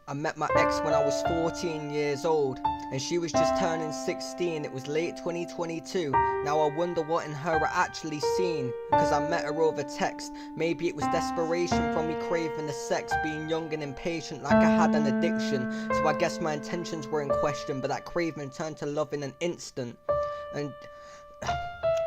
I met my ex when I was 14 years old, and she was just turning 16. It was late 2022. Now I wonder what in her I actually seen, cause I met her over text. Maybe it was desperation from me craving the sex, being young and impatient like I had an addiction. So I guess my intentions were in question, but that craving turned to love in an instant.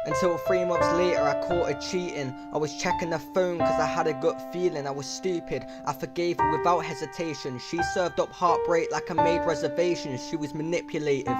Until 3 months later I caught her cheating. I was checking her phone cause I had a gut feeling I was stupid. I forgave her without hesitation. She served up heartbreak like I made reservations. She was manipulative.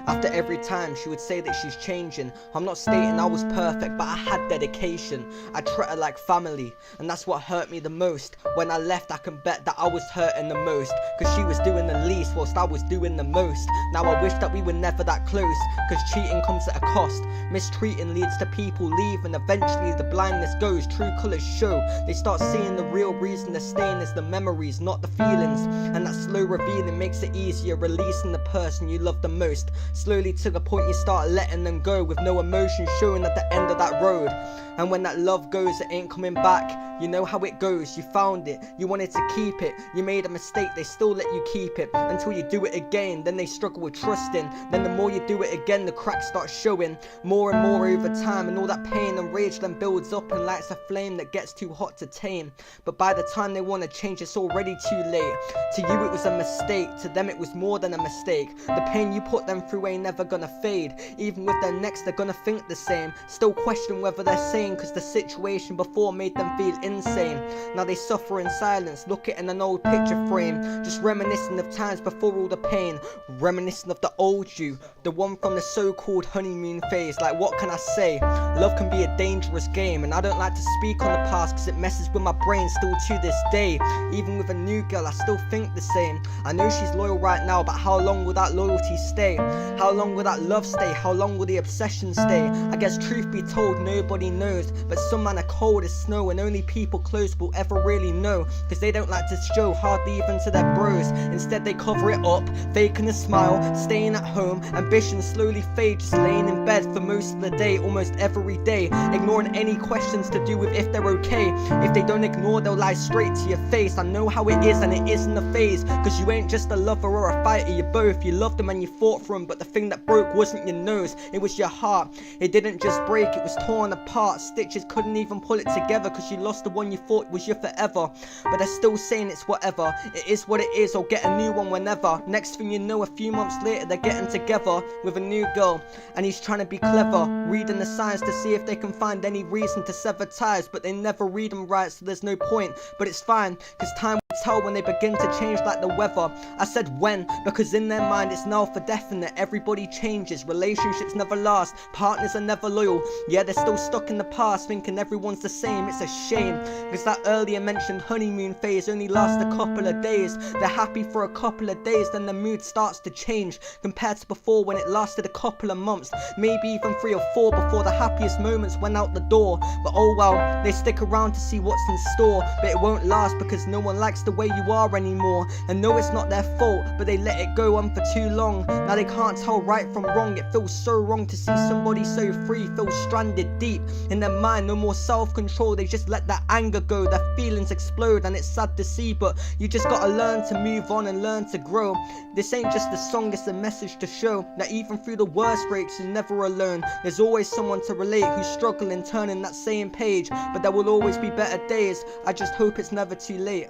After every time she would say that she's changing. I'm not stating I was perfect, but I had dedication. I treat her like family, and that's what hurt me the most. When I left I can bet that I was hurting the most, cause she was doing the least whilst I was doing the most. Now I wish that we were never that close, cause cheating comes at a cost. Mistreating leads to people leave, and eventually the blindness goes. True colours show. They start seeing the real reason they're staying is the memories, not the feelings. And that slow revealing makes it easier, releasing the person you love the most. Slowly to the point you start letting them go, with no emotion showing at the end of that road. And when that love goes, it ain't coming back. You know how it goes. You found it, you wanted to keep it. You made a mistake, they still let you keep it, until you do it again. Then they struggle with trusting. Then the more you do it again, the cracks start showing more and more over time. And all that pain and rage then builds up and lights a flame that gets too hot to tame. But by the time they want to change, it's already too late. To you it was a mistake, to them it was more than a mistake. The pain you put them through ain't never gonna fade. Even with their next they're gonna think the same. Still question whether they're sane, cause the situation before made them feel insane. Now they suffer in silence, look it in an old picture frame, just reminiscing of times before all the pain. Reminiscing of the old you, the one from the so-called honeymoon phase. Like what can I say? Love can be a dangerous game, and I don't like to speak on the past cause it messes with my brain still to this day. Even with a new girl I still think the same. I know she's loyal right now, but how long will that loyalty stay? How long will that love stay? How long will the obsession stay? I guess truth be told nobody knows, but some man are cold as snow, and only people close will ever really know, cause they don't like to show, hardly even to their bros. Instead they cover it up, faking a smile, staying at home. Ambitions slowly fade, just laying in bed for most of the day, almost every day, ignoring any questions to do with if they're okay. If they don't ignore, they'll lie straight to your face. I know how it is, and it isn't a phase, cause you ain't just a lover or a fighter, you're both. You loved them and you fought for them, but the thing that broke wasn't your nose, it was your heart. It didn't just break, it was torn apart. Stitches couldn't even pull it together, cause you lost the one you thought was your forever. But they're still saying it's whatever, it is what it is, I'll get a new one whenever. Next thing you know, a few months later they're getting together with a new girl, and he's trying to be clever, reading the signs to see if they can find any reason to sever ties, but they never read them right, so there's no point. But it's fine, cause time will tell when they begin to change like the weather. I said when, because in their mind it's now for definite. Everybody changes, relationships never last, partners are never loyal. Yeah, they're still stuck in the past, thinking everyone's the same. It's a shame, cause that earlier mentioned honeymoon phase only lasts a couple of days. They're happy for a couple of days, then the mood starts to change, compared to before when it lasted a couple of months, maybe even 3 or 4, before the happiest moments went out the door. But oh well, they stick around to see what's in store, but it won't last because no one likes the way you are anymore. And no, it's not their fault, but they let it go on for too long. Now they can't tell right from wrong. It feels so wrong to see somebody so free, feel stranded deep in their mind. No more self-control, they just let that anger go, their feelings explode, and it's sad to see, but you just gotta learn to move on and learn to grow. This ain't just a song, it's a message to show that even through the worst breaks you're never alone. There's always someone to relate who's struggling turning that same page, but there will always be better days. I just hope it's never too late.